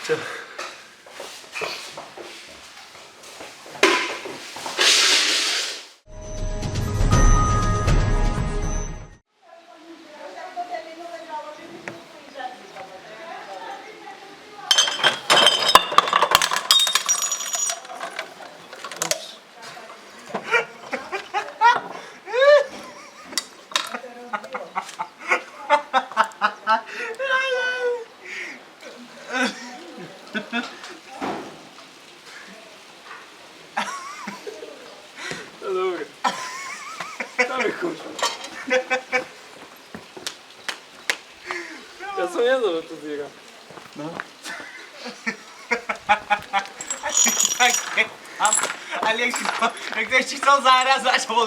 Čo? Dobre. Dáme chuť. Ja som jedol tú zíra. No. Ale jak to ešte chcel zárazať, čo bol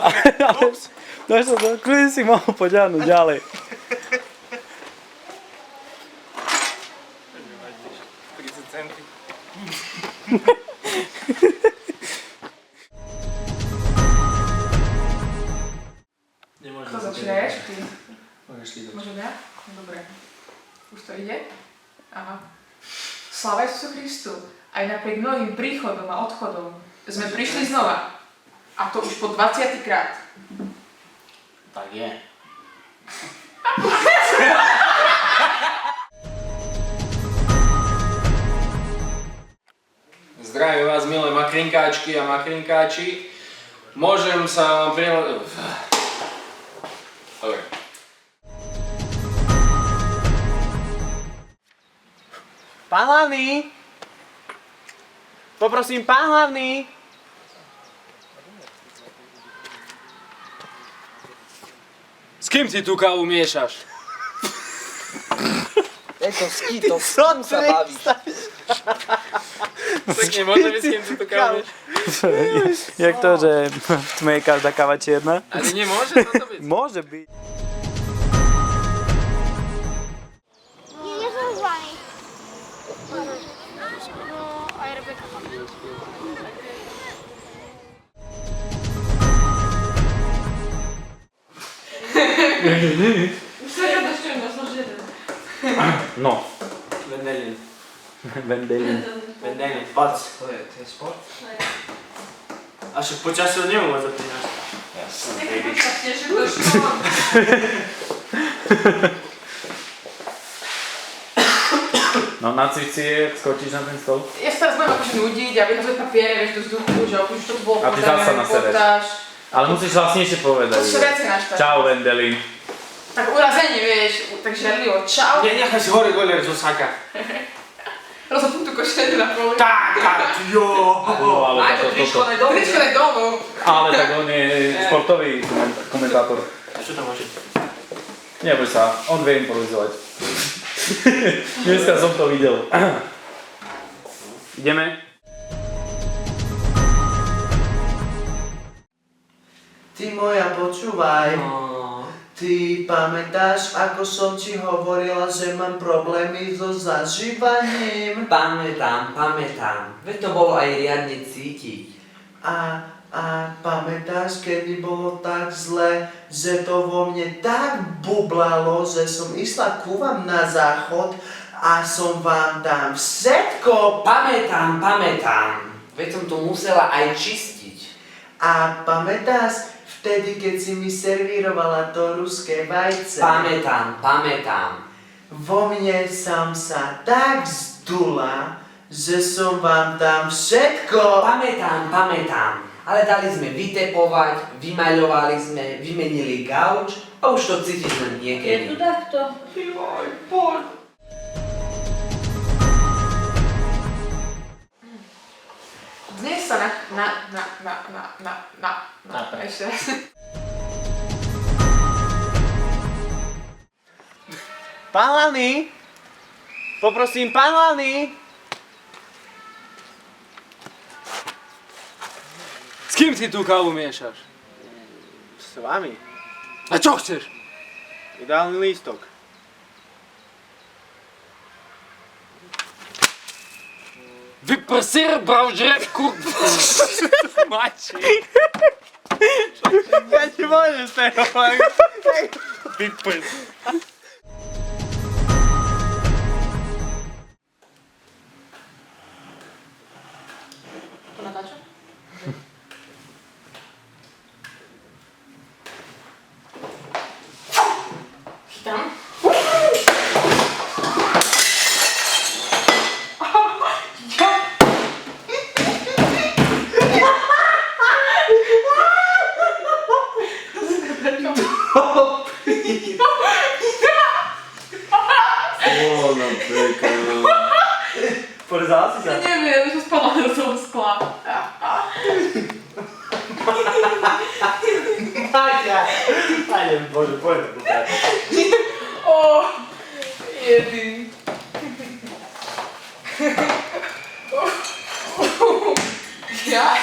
ups. Dáš to, kľudne si mohol poďahnuť ďalej. Kto začínaješ? Ty? Môžeš ty začať. Môžem ja? No, dobre. Už to ide? Aha. Sláva Isusu Kristu. Aj napriek mnohým príchodom a odchodom sme prišli znova. A to už po 20. krát. Tak je. Zdravím vás, milé makrinkáčky a makrinkáči. Môžem sa vám Dobre. Pán hlavný! Poprosím, pán hlavný! S kým si tú kávu miešaš? Tento skýto, s kým sa bavíš? Tak nemôže byť, s kým si tú kávu miešaš? Jak to, že v tme je každá káva čierna? Ale nemôže toto byť. Môže byť. Nie som z vami. No, aj Rebeka. Už sa radošťujem, ja som žiaden. No. Vendelin. Vendelin. Vendelin, pac. To je šport? A však počas ho nemôže zapínaš. Jasne, baby. Nechaj že to škola. No na cvici je, skočíš na ten stol. Ja sa teraz budem akože nudiť a vyhazovať papiere, vieš, do vzduchu, že už to bolo A ty zasa na sebe. Ale musíš hlasnejšie povedať. Musíš viacej naštať. Čau, Vendelin. Tak urazenie, vieš, tak žiarlivo. Čau. Nechaj si hore goler zo saka. Rozhodnú tú košteľu na poli. Tak, jo. No, ale tak toto. Tričko daj domov. Ale tak on je športový komentátor. A čo to môže? Neboj sa, on vie improvizovať. Dneska som to videl. Ideme? Ty moja, počúvaj. Ty pamätáš, ako som ti hovorila, že mám problémy so zažívaním? Pamätám. Veď to bolo aj riadne cítiť. A pamätáš, kedy bolo tak zle, že to vo mne tak bublalo, že som išla ku vám na záchod a som vám tam všetko... Pamätám. Veď som to musela aj čistiť. A pamätáš, vtedy, keď si mi servírovala to ruské vajce? Pamätám. Vo mne som sa tak zdula, že som vám tam všetko... Pamätám. Ale dali sme vytepovať, vymaľovali sme, vymenili gauč a už to cítiš len niekedy. Je tu takto. Joj, poď. Dnes sa ešte raz. Pán hlavný! Poprosím, pán hlavný! S kým si tú kávu miešaš? S vami. A čo chceš? Ideálny lístok. Vyprosir, bravžre, mači. Ja ti môžem z toho Vyprs. na peklo. Porezala si sa? Neviem, že spadla do toho skla. Maťa! Pane Bože, poď to kúkať. Jedy. Ja.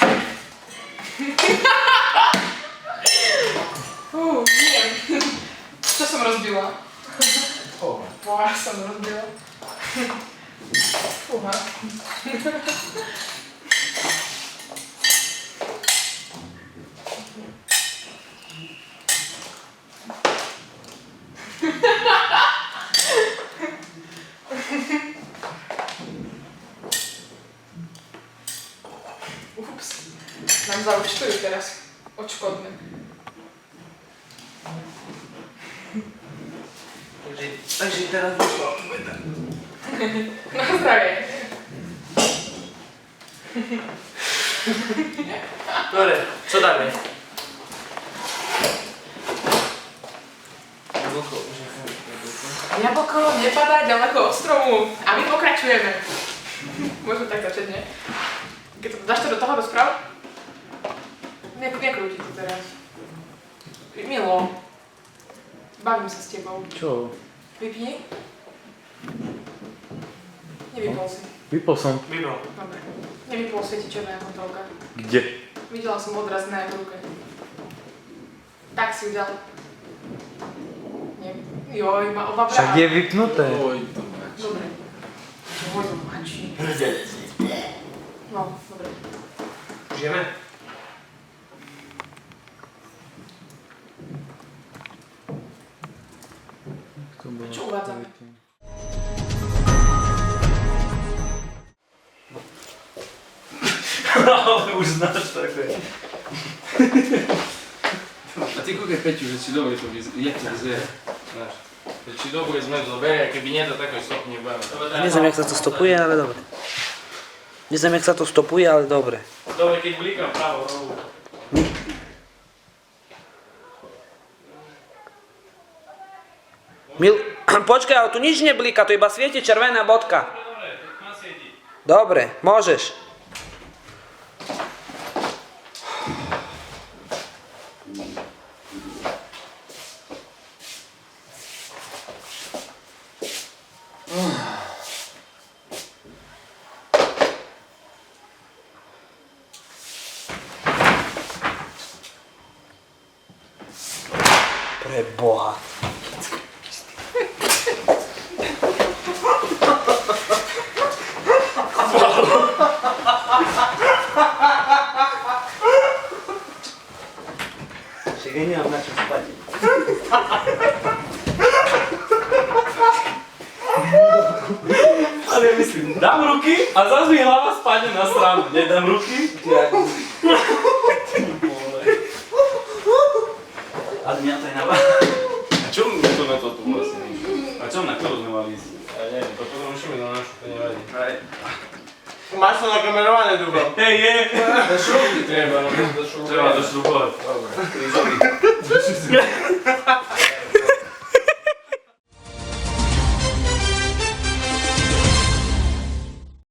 Neviem. Čo som rozbila? Boha som rozbila. Fúha. Ups. Nám zaúčtujú teraz odškodné. Takže teraz vyšlo. Na zdravie. Dobre, čo dáme? Jablko nepadá ďaleko od stromu a my pokračujeme. Môžeme tak začať, nie? Keď to dáš to do toho rozpráv? Nekrúti to teraz. Milo, bavím sa s tebou. Čo? Vypni? Nevypol si. Vypol som. Vypol. Dobre. Nevypol svieti červená kontrolka. Kde? Videla som odraz na jeho ruke. Tak si ju dal. Nie. Joj, má oba Však je vypnuté. Dobre. Joj, to mačí. No, dobre. Žijeme? Čo uvádzame? Ale už znáš také. A ty kúkaj Peťu, že či dobre to jak to vyzerá. Znáš. Že či dobre sme to zoberie, keby nie to takoj stop nebudeme. Neviem, jak sa to stopuje, ale dobre. Neviem, jak sa to stopuje, ale dobre. Dobre, keď blikám pravo rohu. Počkaj, ale tu nič neblíka, to iba svieti červená bodka. Dobre, tak má svietiť. Dobre, môžeš. Pre Boha. Však aj nemám na čo spať. Ale ja myslím, dám ruky a zase mi hlava spadne na stranu. Nedám ruky. Ale mňa to je na vás. A čo mi to na toto vlastne? A čo na ktorú sme mali ísť? Ja neviem, to potom rušíme na našu, to nevadí. Máš to nakamerované, dúfam. Hej, je! Do šrubky treba, no to do šrubky. Treba do šrubovať. Dobre.